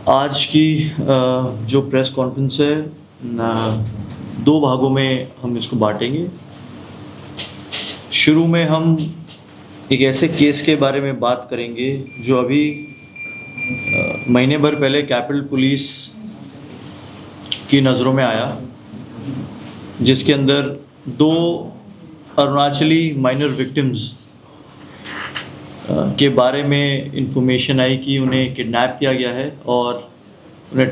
आज की जो प्रेस कॉन्फ्रेंस है दो भागों में हम इसको बांटेंगे। शुरू में हम एक ऐसे केस के बारे में बात करेंगे जो अभी महीने भर पहले कैपिटल पुलिस की नज़रों में आया, जिसके अंदर दो अरुणाचली माइनर विक्टिम्स के बारे में इंफॉर्मेशन आई कि उन्हें किडनैप किया गया है और उन्हें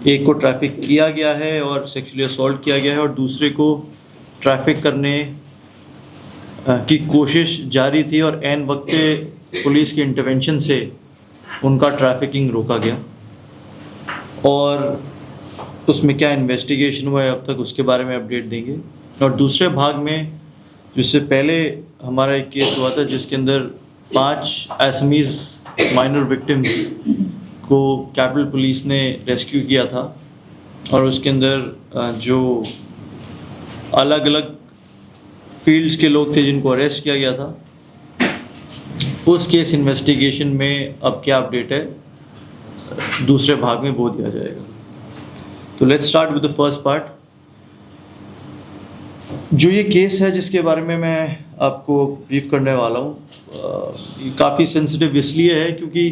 एक को ट्रैफिक किया गया है और सेक्सुअली असॉल्ट किया गया है, और दूसरे को ट्रैफिक करने की कोशिश जारी थी और ऐन वक्त पुलिस के इंटरवेंशन से उनका ट्रैफिकिंग रोका गया। और उसमें क्या इन्वेस्टिगेशन हुआ है अब तक, उसके बारे में अपडेट देंगे। और दूसरे भाग में, जिससे पहले हमारा एक केस हुआ था जिसके अंदर 5 असमीज़ माइनर विक्टिम्स को कैपिटल पुलिस ने रेस्क्यू किया था, और उसके अंदर जो अलग अलग फील्ड्स के लोग थे जिनको अरेस्ट किया गया था, उस केस इन्वेस्टिगेशन में अब क्या अपडेट है दूसरे भाग में वो दिया जाएगा। तो let's start with the first part. जो ये केस है जिसके बारे में मैं आपको ब्रीफ करने वाला हूँ, ये काफ़ी सेंसिटिव इसलिए है क्योंकि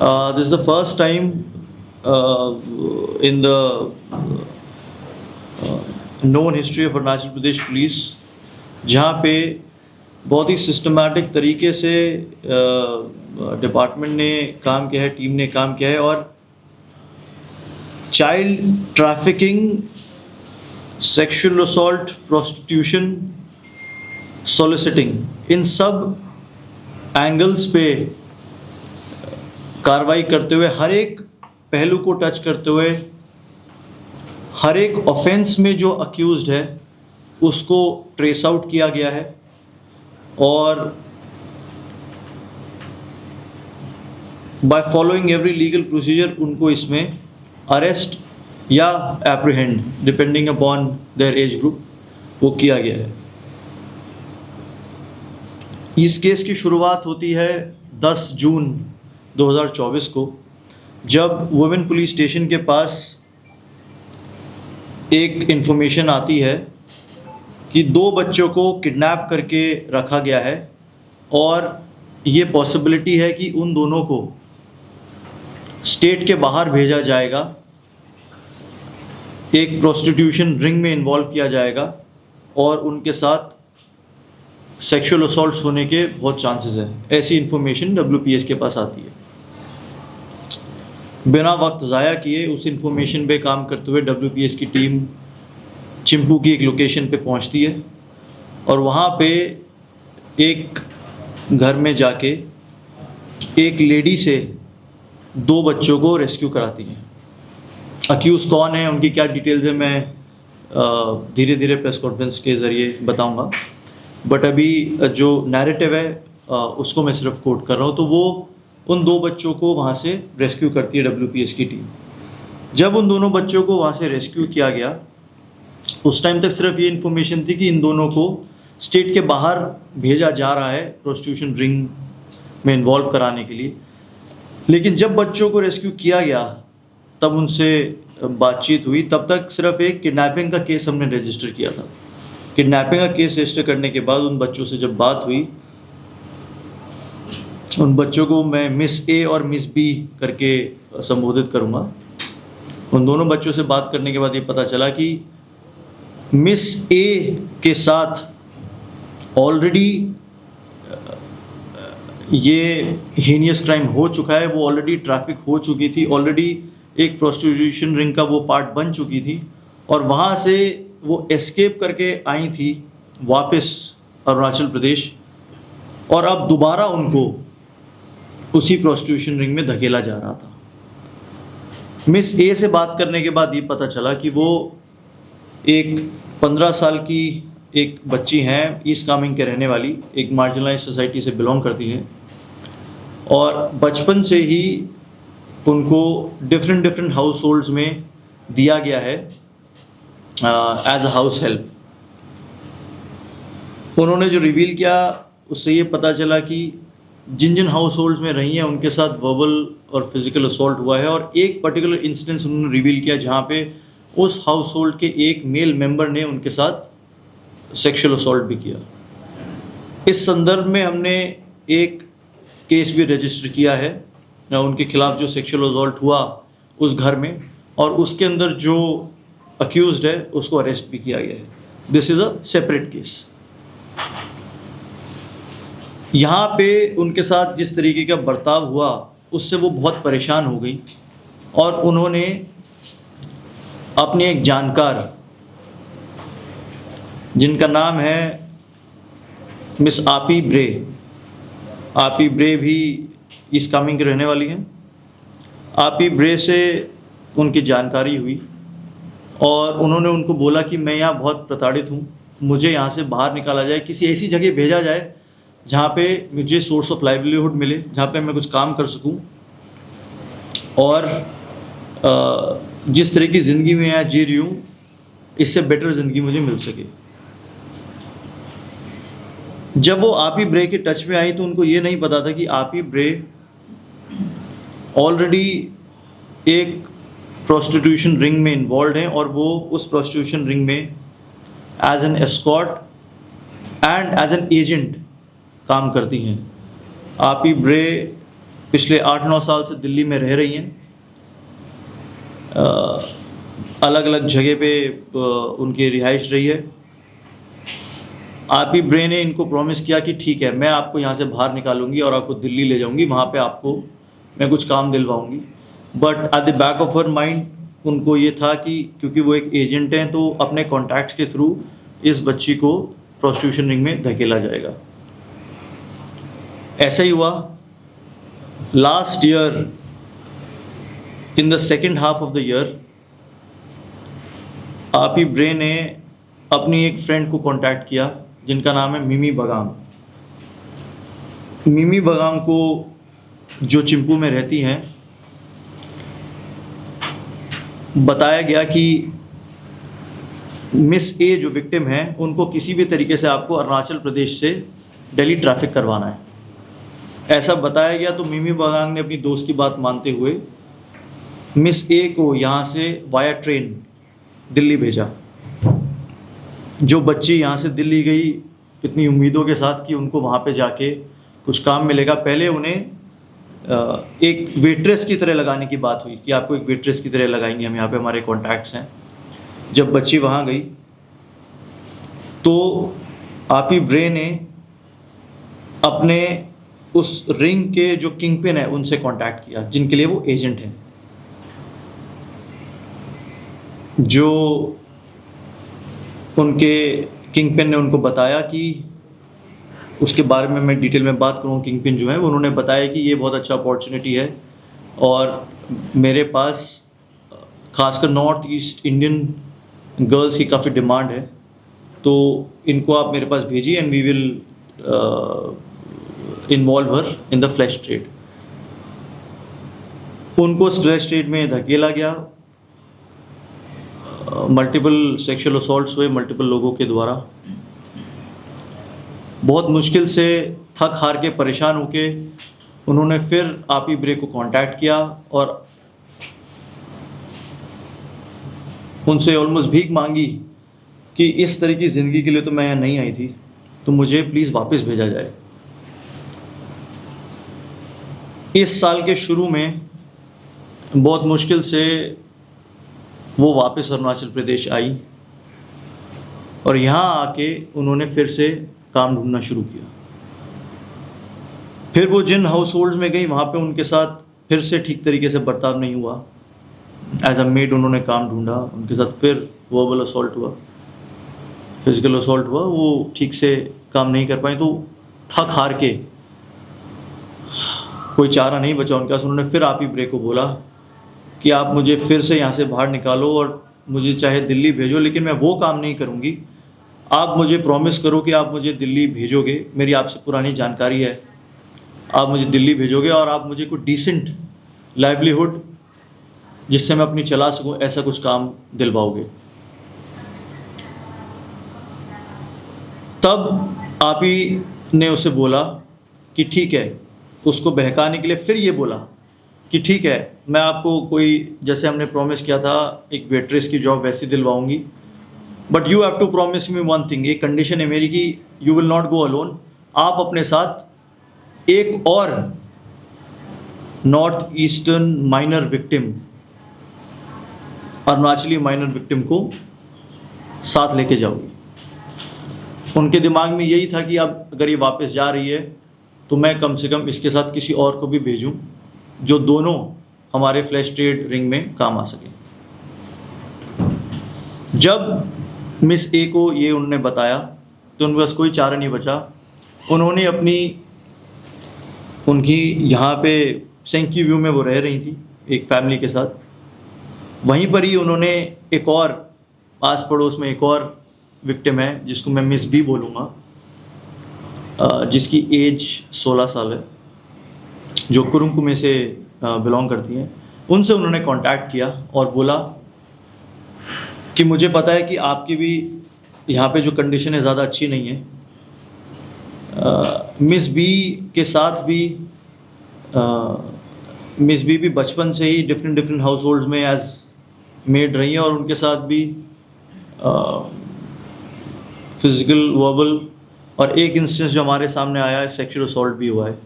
this is the first time in the known history of Arunachal Pradesh police जहाँ पे बहुत ही सिस्टमैटिक तरीके से डिपार्टमेंट ने काम किया है, टीम ने काम किया है, और child trafficking, sexual assault, prostitution, soliciting, इन सब एंगल्स पे कार्रवाई करते हुए, हर एक पहलू को टच करते हुए, हर एक ऑफेंस में जो अक्यूज्ड है उसको ट्रेस आउट किया गया है, और by following every legal procedure उनको इसमें अरेस्ट या apprehend depending upon their age group वो किया गया है। इस केस की शुरुआत होती है 10 जून 2024 को, जब वुमेन पुलिस स्टेशन के पास एक इंफॉर्मेशन आती है कि 2 बच्चों को किडनैप करके रखा गया है और ये पॉसिबिलिटी है कि उन दोनों को स्टेट के बाहर भेजा जाएगा, एक प्रोस्टिट्यूशन रिंग में इन्वॉल्व किया जाएगा और उनके साथ सेक्सुअल असॉल्ट्स होने के बहुत चांसेस हैं। ऐसी इन्फॉर्मेशन WPS के पास आती है। बिना वक्त ज़ाया किए उस इन्फॉर्मेशन पे काम करते हुए WPS की टीम चिंपू की एक लोकेशन पे पहुंचती है और वहाँ पे एक घर में जाके एक लेडी से 2 बच्चों को रेस्क्यू कराती हैं। अक्यूज़ कौन है, उनकी क्या डिटेल्स है, मैं धीरे धीरे प्रेस कॉन्फ्रेंस के ज़रिए बताऊंगा, बट अभी जो नैरेटिव है उसको मैं सिर्फ कोट कर रहा हूँ। तो वो उन 2 बच्चों को वहाँ से रेस्क्यू करती है WPS की टीम। जब उन दोनों बच्चों को वहाँ से रेस्क्यू किया गया, उस टाइम तक सिर्फ ये इन्फॉर्मेशन थी कि इन दोनों को स्टेट के बाहर भेजा जा रहा है प्रोस्टिट्यूशन रिंग में इन्वॉल्व कराने के लिए। लेकिन जब बच्चों को रेस्क्यू किया गया तब उनसे बातचीत हुई, तब तक सिर्फ एक किडनैपिंग का केस हमने रजिस्टर किया था। किडनैपिंग का केस रजिस्टर करने के बाद उन बच्चों से जब बात हुई, उन बच्चों को मैं मिस A और मिस B करके संबोधित करूँगा। उन दोनों बच्चों से बात करने के बाद ये पता चला कि मिस A के साथ ऑलरेडी ये हीनियस क्राइम हो चुका है, वो ऑलरेडी ट्रैफिक हो चुकी थी, ऑलरेडी एक प्रोस्टिट्यूशन रिंग का वो पार्ट बन चुकी थी, और वहाँ से वो एस्केप करके आई थी वापस अरुणाचल प्रदेश, और अब दोबारा उनको उसी प्रोस्टिट्यूशन रिंग में धकेला जा रहा था। मिस A से बात करने के बाद ये पता चला कि वो एक 15 साल की एक बच्ची हैं, ईस्ट कामेंग के रहने वाली, एक मार्जिनलाइज सोसाइटी से बिलोंग करती हैं, और बचपन से ही उनको डिफरेंट हाउस होल्ड्स में दिया गया है एज अ हाउस हेल्प। उन्होंने जो रिवील किया उससे ये पता चला कि जिन जिन हाउस होल्ड्स में रही हैं उनके साथ वर्बल और फिजिकल असॉल्ट हुआ है, और एक पर्टिकुलर इंसिडेंस उन्होंने रिवील किया जहाँ पे उस हाउस होल्ड के एक मेल मेंबर ने उनके साथ सेक्सुअल असॉल्ट भी किया। इस संदर्भ में हमने एक केस भी रजिस्टर किया है उनके खिलाफ जो सेक्सुअल असॉल्ट हुआ उस घर में, और उसके अंदर जो अक्यूज्ड है उसको अरेस्ट भी किया गया है। This is a separate case. यहाँ पे उनके साथ जिस तरीके का बर्ताव हुआ उससे वो बहुत परेशान हो गई, और उन्होंने अपनी एक जानकार जिनका नाम है मिस आपी ब्रे भी इस कामिंग की रहने वाली हैं। आपी ब्रे से उनकी जानकारी हुई और उन्होंने उनको बोला कि मैं यहाँ बहुत प्रताड़ित हूँ, मुझे यहाँ से बाहर निकाला जाए, किसी ऐसी जगह भेजा जाए जहाँ पे मुझे सोर्स ऑफ लाइवलीहुड मिले, जहाँ पे मैं कुछ काम कर सकूँ और जिस तरह की ज़िंदगी में यहाँ जी रही हूँ इससे बेटर ज़िंदगी मुझे मिल सके। जब वो आपी ब्रे के टच में आई तो उनको ये नहीं पता था कि आपी ब्रे ऑलरेडी एक प्रोस्टिट्यूशन रिंग में इन्वॉल्व हैं, और वो उस प्रोस्टिट्यूशन रिंग में as an escort and as an agent काम करती हैं। आपी ब्रे पिछले 8-9 साल से दिल्ली में रह रही हैं, अलग अलग जगह पे उनकी रिहाइश रही है। आपी ब्रे ने इनको प्रॉमिस किया कि ठीक है, मैं आपको यहाँ से बाहर निकालूंगी और आपको दिल्ली ले जाऊंगी, वहाँ पे आपको मैं कुछ काम दिलवाऊंगी। But at the back of her mind उनको ये था कि क्योंकि वो एक एजेंट हैं तो अपने कॉन्टैक्ट्स के थ्रू इस बच्ची को प्रोस्टिट्यूशन रिंग में धकेला जाएगा। ऐसा ही हुआ। Last year in the second half of the year आपी ब्रे ने अपनी एक फ्रेंड को कांटेक्ट किया जिनका नाम है मिमी बगांग। मिमी बगांग को जो चिंपू में रहती हैं बताया गया कि मिस ए जो विक्टिम है उनको किसी भी तरीके से आपको अरुणाचल प्रदेश से दिल्ली ट्रैफिक करवाना है, ऐसा बताया गया। तो मिमी बगांग ने अपनी दोस्त की बात मानते हुए मिस ए को यहाँ से वाया ट्रेन दिल्ली भेजा। जो बच्ची यहाँ से दिल्ली गई कितनी उम्मीदों के साथ कि उनको वहाँ पे जाके कुछ काम मिलेगा। पहले उन्हें एक वेट्रेस की तरह लगाने की बात हुई कि आपको एक वेट्रेस की तरह लगाएंगे हम, यहाँ पे हमारे कॉन्टैक्ट्स हैं। जब बच्ची वहाँ गई तो आपी ब्रे ने अपने उस रिंग के जो किंग पिन है उनसे कांटेक्ट किया जिनके लिए वो एजेंट हैं। जो उनके किंग पिन ने उनको बताया कि उसके बारे में मैं डिटेल में बात करूँ, किंग पिन जो है उन्होंने बताया कि ये बहुत अच्छा अपॉर्चुनिटी है और मेरे पास खासकर नॉर्थ ईस्ट इंडियन गर्ल्स की काफ़ी डिमांड है, तो इनको आप मेरे पास भेजिए and we will involve her in the flash trade. उनको फ्लैश ट्रेड में धकेला गया, मल्टीपल सेक्सुअल असॉल्ट्स हुए मल्टीपल लोगों के द्वारा। बहुत मुश्किल से थक हार के परेशान होके उन्होंने फिर आपी ब्रे को कांटेक्ट किया और उनसे ऑलमोस्ट भीख मांगी कि इस तरह की ज़िंदगी के लिए तो मैं यहाँ नहीं आई थी, तो मुझे प्लीज़ वापस भेजा जाए। इस साल के शुरू में बहुत मुश्किल से वो वापस अरुणाचल प्रदेश आई और यहाँ आके उन्होंने फिर से काम ढूंढना शुरू किया। फिर वो जिन हाउस होल्ड्स में गई वहाँ पे उनके साथ फिर से ठीक तरीके से बर्ताव नहीं हुआ। एज अ मेड उन्होंने काम ढूंढा, उनके साथ फिर वर्बल असॉल्ट हुआ, फिजिकल असॉल्ट हुआ, वो ठीक से काम नहीं कर पाए। तो थक हार के कोई चारा नहीं बचा उनके पास, उन्होंने फिर आपी ब्रे को बोला कि आप मुझे फिर से यहाँ से बाहर निकालो और मुझे चाहे दिल्ली भेजो, लेकिन मैं वो काम नहीं करूँगी। आप मुझे प्रॉमिस करो कि आप मुझे दिल्ली भेजोगे, मेरी आपसे पुरानी जानकारी है, आप मुझे दिल्ली भेजोगे और आप मुझे कुछ डिसेंट लाइवलीहुड जिससे मैं अपनी चला सकूं ऐसा कुछ काम दिलवाओगे। तब आप ही ने उसे बोला कि ठीक है, उसको बहकाने के लिए फिर ये बोला कि ठीक है, मैं आपको कोई, जैसे हमने प्रॉमिस किया था एक वेट्रेस की जॉब वैसी दिलवाऊंगी, but you have to promise me one thing, एक कंडीशन है मेरी कि you will not go alone, आप अपने साथ एक और north eastern minor victim, Arunachali minor victim को साथ लेके जाओगी। उनके दिमाग में यही था कि अब अगर ये वापस जा रही है तो मैं कम से कम इसके साथ किसी और को भी भेजूं जो दोनों हमारे फ्लैश ट्रेड रिंग में काम आ सके। जब मिस ए को ये उन्होंने बताया तो उनके पास कोई चारा नहीं बचा, उन्होंने उनकी यहाँ पे सेंकी व्यू में वो रह रही थी एक फैमिली के साथ, वहीं पर ही उन्होंने एक और आस पड़ोस में एक और विक्टिम है जिसको मैं मिस बी बोलूँगा, जिसकी एज 16 साल है, जो कुरुंकुमे से बिलोंग करती हैं। उनसे उन्होंने कांटेक्ट किया और बोला कि मुझे पता है कि आपकी भी यहाँ पे जो कंडीशन है ज़्यादा अच्छी नहीं है, मिस बी के साथ भी मिस बी भी बचपन से ही डिफरेंट हाउस होल्ड में एज मेड रही हैं और उनके साथ भी फिजिकल वर्बल और एक इंस्टेंस जो हमारे सामने आया है सेक्सुअल असॉल्ट भी हुआ है।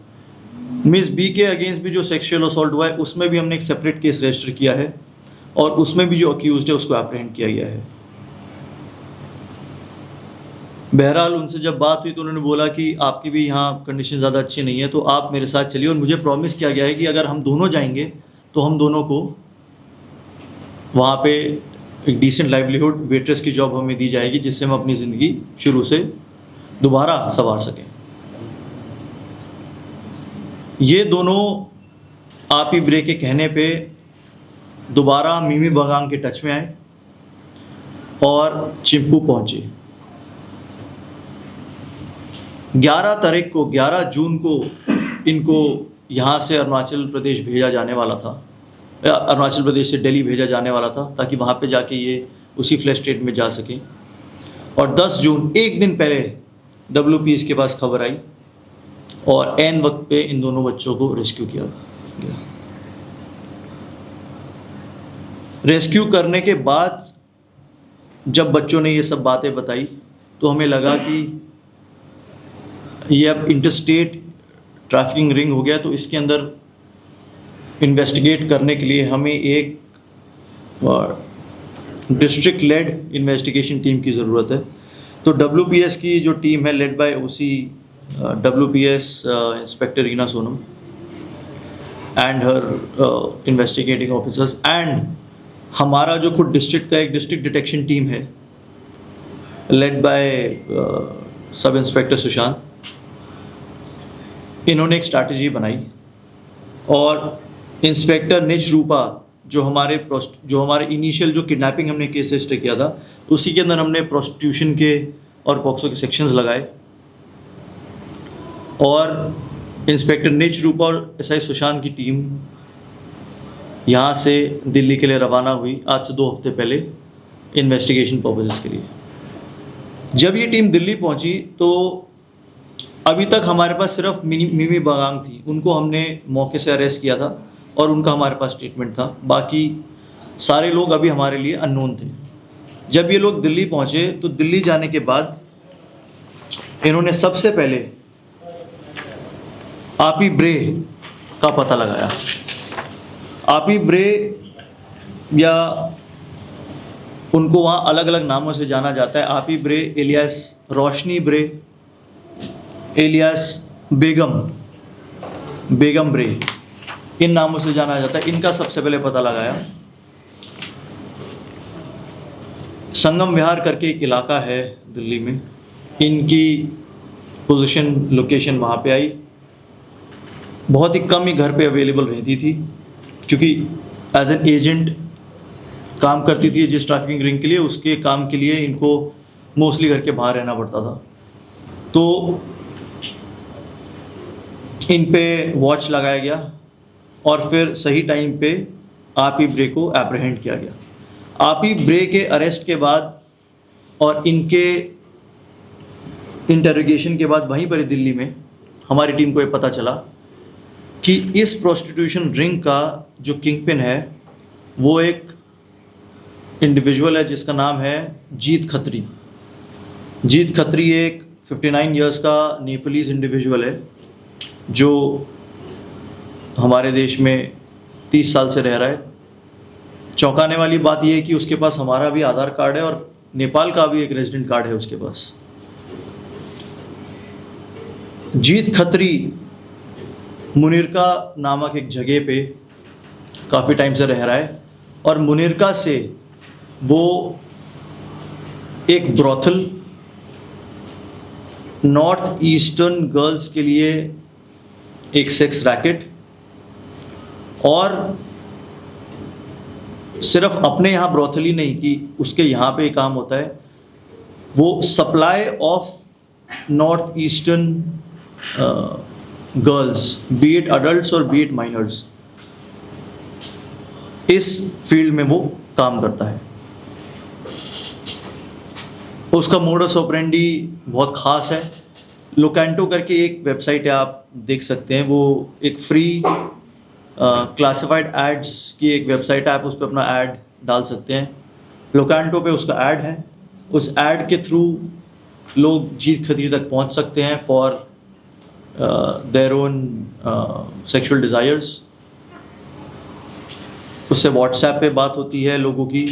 मिस बी के अगेंस्ट भी जो सेक्सुअल असॉल्ट हुआ है उसमें भी हमने एक सेपरेट केस रजिस्टर किया है और उसमें भी जो अक्यूज्ड है उसको एप्रीहेंड किया गया है। बहरहाल उनसे जब बात हुई तो उन्होंने बोला कि आपकी भी यहाँ कंडीशन ज़्यादा अच्छी नहीं है तो आप मेरे साथ चलिए, और मुझे प्रॉमिस किया गया है कि अगर हम दोनों जाएंगे तो हम दोनों को वहाँ पे एक डिसेंट लाइवलीहुड वेट्रेस की जॉब हमें दी जाएगी जिससे हम अपनी ज़िंदगी शुरू से दोबारा संवार सकें। ये दोनों आप ही ब्रे के कहने पे दोबारा मिमी बगांग के टच में आए और चिंपू पहुंचे। 11 जून को इनको यहाँ से अरुणाचल प्रदेश भेजा जाने वाला था, अरुणाचल प्रदेश से दिल्ली भेजा जाने वाला था ताकि वहाँ पे जाके ये उसी फ्लैश ट्रेड में जा सकें। और 10 जून एक दिन पहले WPS के पास खबर आई और एन वक्त पे इन दोनों बच्चों को रेस्क्यू किया गया। रेस्क्यू करने के बाद जब बच्चों ने ये सब बातें बताई तो हमें लगा कि ये अब इंटरस्टेट ट्रैफिकिंग रिंग हो गया, तो इसके अंदर इन्वेस्टिगेट करने के लिए हमें एक डिस्ट्रिक्ट लेड इन्वेस्टिगेशन टीम की ज़रूरत है। तो WPS की जो टीम है led by OC WPS inspector Reena Sonam and her investigating officers and हमारा जो खुद डिस्ट्रिक्ट का एक डिस्ट्रिक्ट डिटेक्शन टीम है लेड बाय सब इंस्पेक्टर सुशांत, इन्होंने एक स्ट्रैटेजी बनाई और इंस्पेक्टर निज रूपा जो हमारे इनिशियल जो किडनैपिंग हमने केस रजिस्टर किया था उसी के अंदर हमने प्रोस्टिट्यूशन के और पॉक्सो के सेक्शंस लगाए और इंस्पेक्टर निज रूपा और SI सुशांत की टीम यहाँ से दिल्ली के लिए रवाना हुई आज से 2 हफ्ते पहले इन्वेस्टिगेशन पर्पसेस के लिए। जब ये टीम दिल्ली पहुँची तो अभी तक हमारे पास सिर्फ मिमी बगांग थी, उनको हमने मौके से अरेस्ट किया था और उनका हमारे पास स्टेटमेंट था, बाकी सारे लोग अभी हमारे लिए अननोन थे। जब ये लोग दिल्ली पहुँचे तो दिल्ली जाने के बाद इन्होंने सबसे पहले आपी ब्रे का पता लगाया। आपी ब्रे या उनको वहाँ अलग अलग नामों से जाना जाता है, आपी ब्रे एलियास रोशनी ब्रे एलियास बेगम ब्रे, इन नामों से जाना जाता है। इनका सबसे पहले पता लगाया। संगम विहार करके एक इलाका है दिल्ली में, इनकी पोजीशन लोकेशन वहाँ पे आई। बहुत ही कम ही घर पे अवेलेबल रहती थी क्योंकि एज एन एजेंट काम करती थी जिस ट्रैफिकिंग रिंग के लिए, उसके काम के लिए इनको मोस्टली घर के बाहर रहना पड़ता था। तो इन पे वॉच लगाया गया और फिर सही टाइम पे आपी ब्रे को एप्रीहेंड किया गया। आपी ब्रे के अरेस्ट के बाद और इनके इंटरोगेशन के बाद वहीं पर दिल्ली में हमारी टीम को ये पता चला कि इस प्रोस्टिट्यूशन रिंग का जो किंग पिन है वो एक इंडिविजुअल है जिसका नाम है जीत खत्री। जीत खत्री एक 59 इयर्स का नेपालीज इंडिविजुअल है जो हमारे देश में 30 साल से रह रहा है। चौंकाने वाली बात यह है कि उसके पास हमारा भी आधार कार्ड है और नेपाल का भी एक रेजिडेंट कार्ड है उसके पास। जीत खत्री मुनिरका नामक एक जगह पे काफ़ी टाइम से रह रहा है और मुनिरका से वो एक ब्रॉथल, नॉर्थ ईस्टर्न गर्ल्स के लिए एक सेक्स रैकेट और सिर्फ अपने यहाँ ब्रॉथल ही नहीं कि उसके यहाँ पे काम होता है, वो supply of north eastern girls, B it adults और बी इट माइनर्स, इस फील्ड में वो काम करता है। उसका मोडस ऑपरेंडी बहुत ख़ास है। लोकेंटो करके एक वेबसाइट है, आप देख सकते हैं, वो एक फ्री क्लासिफाइड एड्स की एक वेबसाइट है, आप उस पर अपना ऐड डाल सकते हैं। लोकेंटो पे उसका ऐड है, उस ऐड के थ्रू लोग जीत खत्री तक पहुंच सकते हैं for their own sexual desires. उससे व्हाट्सएप पे बात होती है लोगों की।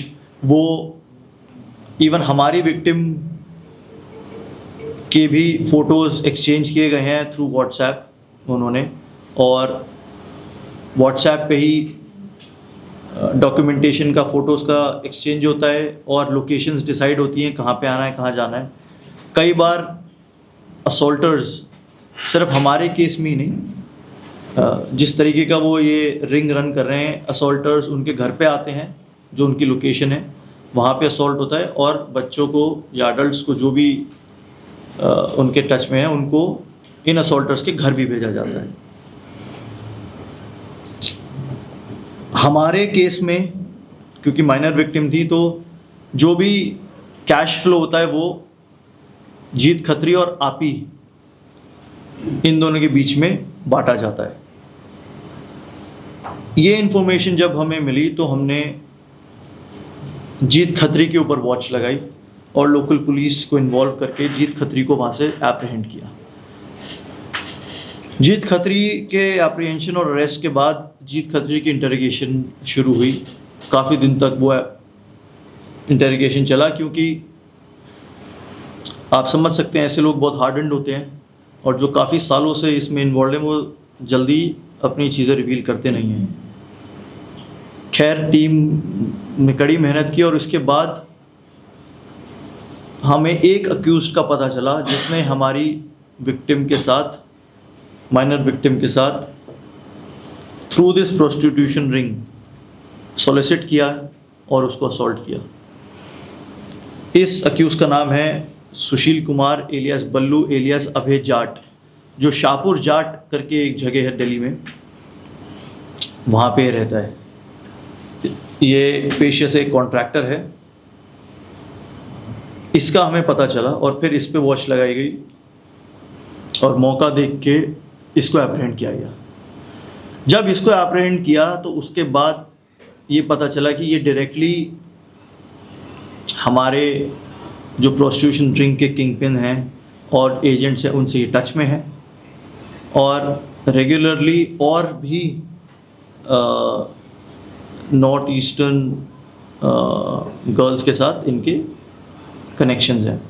वो इवन हमारी विक्टिम के भी फ़ोटोज़ एक्सचेंज किए गए हैं थ्रू व्हाट्सएप उन्होंने, और व्हाट्सएप पे ही डॉक्यूमेंटेशन का, फ़ोटोज़ का एक्सचेंज होता है और लोकेशंस डिसाइड होती हैं कहाँ पे आना है, कहाँ जाना है। कई बार असॉल्टर्स सिर्फ हमारे केस में ही नहीं, जिस तरीके का वो ये रिंग रन कर रहे हैं, असॉल्टर्स उनके घर पे आते हैं, जो उनकी लोकेशन है वहाँ पे असॉल्ट होता है और बच्चों को या अडल्ट्स को जो भी उनके टच में है उनको इन असॉल्टर्स के घर भी भेजा जाता है। हमारे केस में क्योंकि माइनर विक्टिम थी तो जो भी कैश फ्लो होता है वो जीत खत्री और आपी इन दोनों के बीच में बांटा जाता है। ये इन्फॉर्मेशन जब हमें मिली तो हमने जीत खत्री के ऊपर वॉच लगाई और लोकल पुलिस को इन्वॉल्व करके जीत खत्री को वहाँ से एप्रीहेंड किया। जीत खत्री के एप्रीहेंशन और अरेस्ट के बाद जीत खत्री की इंटरोगेशन शुरू हुई। काफ़ी दिन तक वो इंटरोगेशन चला, क्योंकि आप समझ सकते हैं ऐसे लोग बहुत हार्डन्ड होते हैं और जो काफ़ी सालों से इसमें इन्वॉल्व हैं वो जल्दी अपनी चीज़ें रिवील करते नहीं हैं। खैर, टीम ने कड़ी मेहनत की और इसके बाद हमें एक अक्यूज्ड का पता चला जिसने हमारी विक्टिम के साथ, माइनर विक्टिम के साथ through this prostitution ring solicit किया और उसको असॉल्ट किया। इस अक्यूज का नाम है सुशील कुमार एलियास बल्लू एलियास अभय जाट, जो शाहपुर जाट करके एक जगह है दिल्ली में, वहाँ पे रहता है। ये पेशे से एक कॉन्ट्रैक्टर है। इसका हमें पता चला और फिर इस पे वॉच लगाई गई और मौका देख के इसको एप्रीहेंड किया गया। जब इसको एप्रीहेंड किया तो उसके बाद ये पता चला कि ये डायरेक्टली हमारे जो प्रोस्टिट्यूशन रिंग के किंग पिन हैं और एजेंट्स हैं उनसे ये टच में है और रेगुलरली और भी नॉर्थ ईस्टर्न गर्ल्स के साथ इनके कनेक्शंस हैं।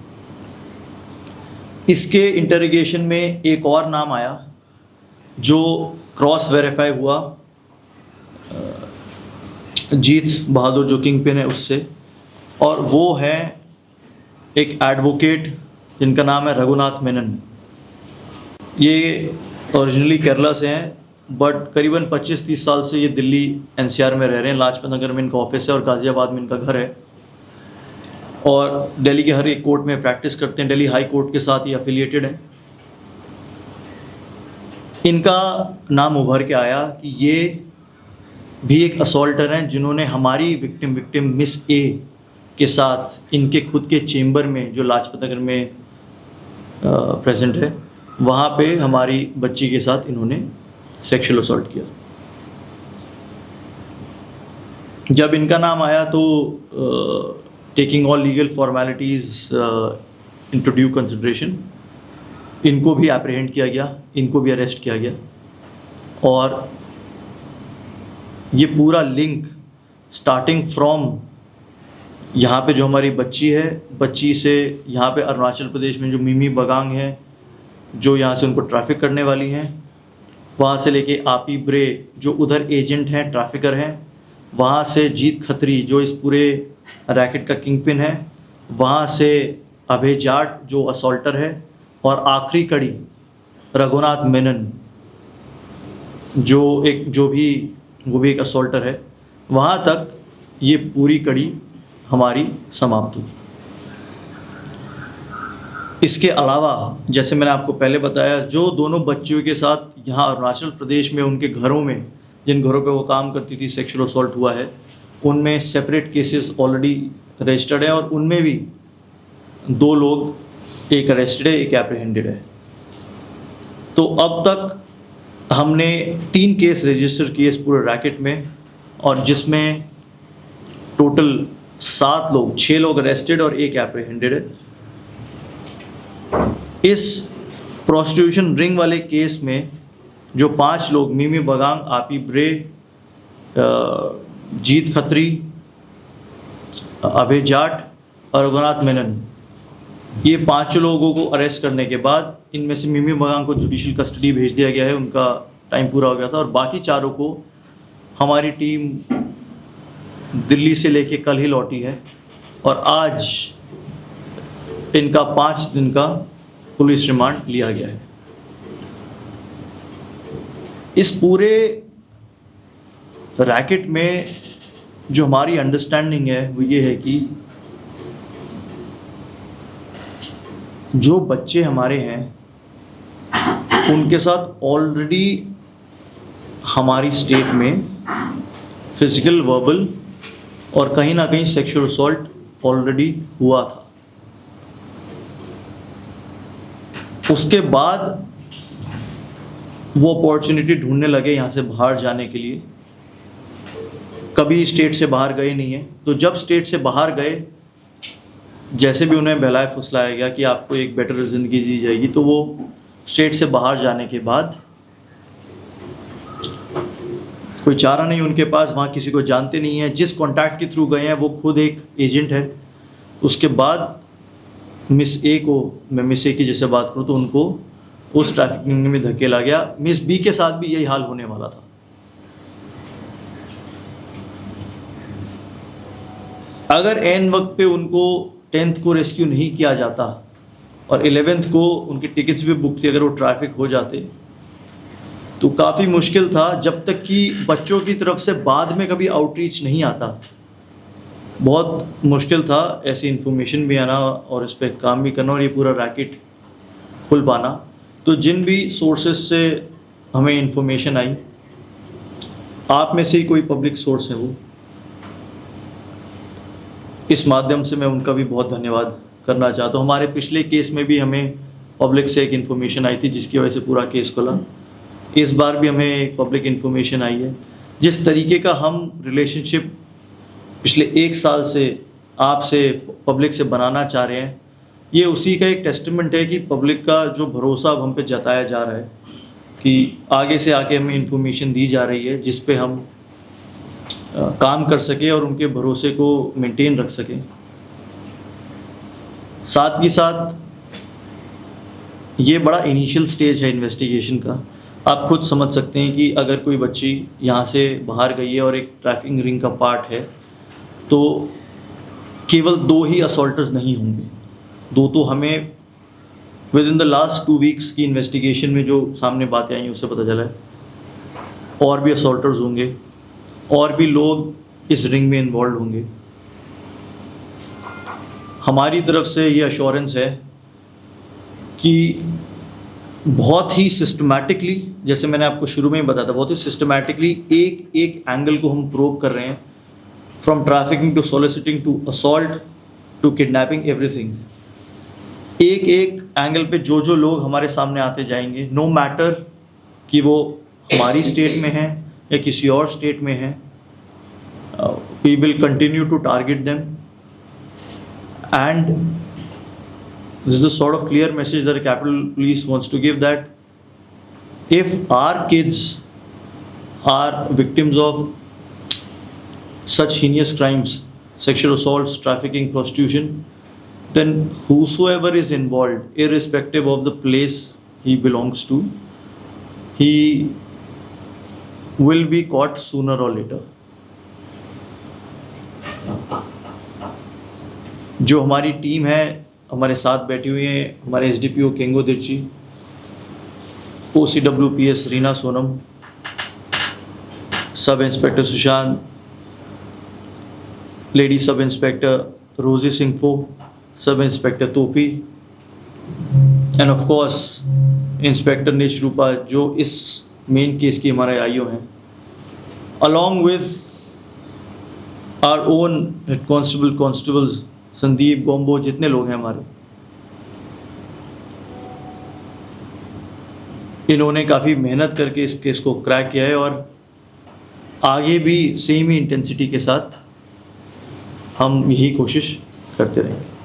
इसके इंटरोगेशन में एक और नाम आया जो क्रॉस वेरीफाई हुआ जीत बहादुर जो किंग पिन है उससे, और वो है एक एडवोकेट जिनका नाम है रघुनाथ मेनन। ये ओरिजिनली केरला से हैं बट करीबन 25-30 साल से ये दिल्ली एनसीआर में रह रहे हैं। लाजपत नगर में इनका ऑफिस है और गाज़ियाबाद में इनका घर है और दिल्ली के हर एक कोर्ट में प्रैक्टिस करते हैं। दिल्ली हाई कोर्ट के साथ ये एफिलिएटेड है। इनका नाम उभर के आया कि ये भी एक असॉल्टर हैं जिन्होंने हमारी विक्टिम मिस ए के साथ इनके खुद के चेम्बर में जो लाजपत नगर में प्रेजेंट है वहाँ पे हमारी बच्ची के साथ इन्होंने सेक्सुअल असॉल्ट किया। जब इनका नाम आया तो taking all legal formalities into due consideration इनको भी एप्रीहेंड किया गया, इनको भी अरेस्ट किया गया। और ये पूरा लिंक स्टार्टिंग फ्रॉम यहाँ पे जो हमारी बच्ची है, बच्ची से यहाँ पे अरुणाचल प्रदेश में जो मिमी बगांग है, जो यहाँ से उनको ट्रैफिक करने वाली हैं, वहाँ से लेके आपी ब्रे जो उधर एजेंट हैं, ट्रैफिकर हैं, वहाँ से जीत खत्री जो इस पूरे रैकेट का किंग पिन है, वहाँ से अभय जाट जो असॉल्टर है, और आखिरी कड़ी रघुनाथ मेनन वो भी एक असॉल्टर है। वहाँ तक ये पूरी कड़ी हमारी समाप्त हुई। इसके अलावा जैसे मैंने आपको पहले बताया, जो दोनों बच्चियों के साथ यहाँ अरुणाचल प्रदेश में उनके घरों में, जिन घरों पे वो काम करती थी, सेक्सुअल असॉल्ट हुआ है, उनमें सेपरेट केसेस ऑलरेडी रजिस्टर्ड है, और उनमें भी 2 लोग, एक अरेस्टेड है, एक एप्रीहेंडेड है। तो अब तक हमने 3 केस रजिस्टर किए इस पूरे रैकेट में, और जिसमें टोटल 7 लोग, 6 लोग अरेस्टेड और एक एप्रीहेंडेड है। इस प्रोस्टिट्यूशन रिंग वाले केस में जो 5 लोग, मिमी बगांग, आपी ब्रे, जीत खत्री, अभय जाट और रघुनाथ मेनन, ये 5 लोगों को अरेस्ट करने के बाद इनमें से मिमी बगांग को जुडिशियल कस्टडी भेज दिया गया है, उनका टाइम पूरा हो गया था। और बाकी 4 को हमारी टीम दिल्ली से लेके कल ही लौटी है, और आज इनका 5 दिन का पुलिस रिमांड लिया गया है। इस पूरे रैकेट में जो हमारी अंडरस्टैंडिंग है वो ये है कि जो बच्चे हमारे हैं उनके साथ ऑलरेडी हमारी स्टेट में फिजिकल, वर्बल और कहीं ना कहीं सेक्सुअल असॉल्ट ऑलरेडी हुआ था। उसके बाद वो अपॉर्चुनिटी ढूंढने लगे यहाँ से बाहर जाने के लिए, कभी स्टेट से बाहर गए नहीं है। तो जब स्टेट से बाहर गए, जैसे भी उन्हें बहलाया फुसलाया गया कि आपको एक बेटर ज़िंदगी दी जाएगी, तो वो स्टेट से बाहर जाने के बाद कोई चारा नहीं उनके पास, वहाँ किसी को जानते नहीं है, जिस कॉन्टैक्ट के थ्रू गए हैं वो खुद एक एजेंट है। उसके बाद मिस ए को, मैं मिस ए की जैसे बात करूँ तो उनको उस ट्रैफिकिंग में धकेला गया। मिस बी के साथ भी यही हाल होने वाला था। अगर एन वक्त पे उनको 10th को रेस्क्यू नहीं किया जाता और 11th को उनकी टिकट्स भी बुक थी, अगर वो ट्रैफिक हो जाते तो काफ़ी मुश्किल था, जब तक कि बच्चों की तरफ से बाद में कभी आउटरीच नहीं आता। बहुत मुश्किल था ऐसी इन्फॉर्मेशन भी आना और इस पर काम भी करना और ये पूरा रैकेट खुल पाना। तो जिन भी सोर्सेस से हमें इन्फॉर्मेशन आई, आप में से ही कोई पब्लिक सोर्स है वो, इस माध्यम से मैं उनका भी बहुत धन्यवाद करना चाहता हूँ। हमारे पिछले केस में भी हमें पब्लिक से एक इन्फॉर्मेशन आई थी जिसकी वजह से पूरा केस खुला। इस बार भी हमें एक पब्लिक इन्फॉर्मेशन आई है। जिस तरीके का हम रिलेशनशिप पिछले 1 साल से आपसे, पब्लिक से बनाना चाह रहे हैं, ये उसी का एक टेस्टमेंट है कि पब्लिक का जो भरोसा अब हम पे जताया जा रहा है कि आगे से आके हमें इन्फॉर्मेशन दी जा रही है जिस पे हम काम कर सके और उनके भरोसे को मेंटेन रख सकें। साथ ही साथ ये बड़ा इनिशियल स्टेज है इन्वेस्टिगेशन का। आप खुद समझ सकते हैं कि अगर कोई बच्ची यहाँ से बाहर गई है और एक ट्रैफिकिंग रिंग का पार्ट है, तो केवल 2 ही असॉल्टर्स नहीं होंगे। 2 तो हमें with in the last 2 weeks की इन्वेस्टिगेशन में जो सामने बातें आई हैं उससे पता चला है, और भी असॉल्टर्स होंगे, और भी लोग इस रिंग में इन्वॉल्व होंगे। हमारी तरफ से ये अश्योरेंस है कि बहुत ही सिस्टमैटिकली, जैसे मैंने आपको शुरू में ही बताया था, बहुत ही सिस्टमैटिकली एक एक एंगल को हम प्रोब कर रहे हैं, from trafficking to soliciting to assault to kidnapping, everything. एक एक एंगल पे जो जो लोग हमारे सामने आते जाएंगे, नो मैटर कि वो हमारी स्टेट में है या किसी और स्टेट में है, we will continue to target them, and this is the sort of clear message that the Capitol Police wants to give, that if our kids are victims of such heinous crimes, sexual assaults, trafficking, prostitution, then whosoever is involved, irrespective of the place he belongs to, he will be caught sooner or later. जो हमारी team है हमारे साथ बैठी हुई है, हमारे SDPO Kengo Dirchi, OCWPS Reena Sonam, sub inspector Sushant, lady sub inspector Rosy Singpho, sub inspector Topi, and of course inspector Nishrupa जो इस मेन केस की हमारे आईओ हैं, along with our own head constables Sandeep Gombo, जितने लोग हैं हमारे, इन्होंने काफ़ी मेहनत करके इस केस को क्रैक किया है और आगे भी सेम ही इंटेंसिटी के साथ हम यही कोशिश करते रहेंगे।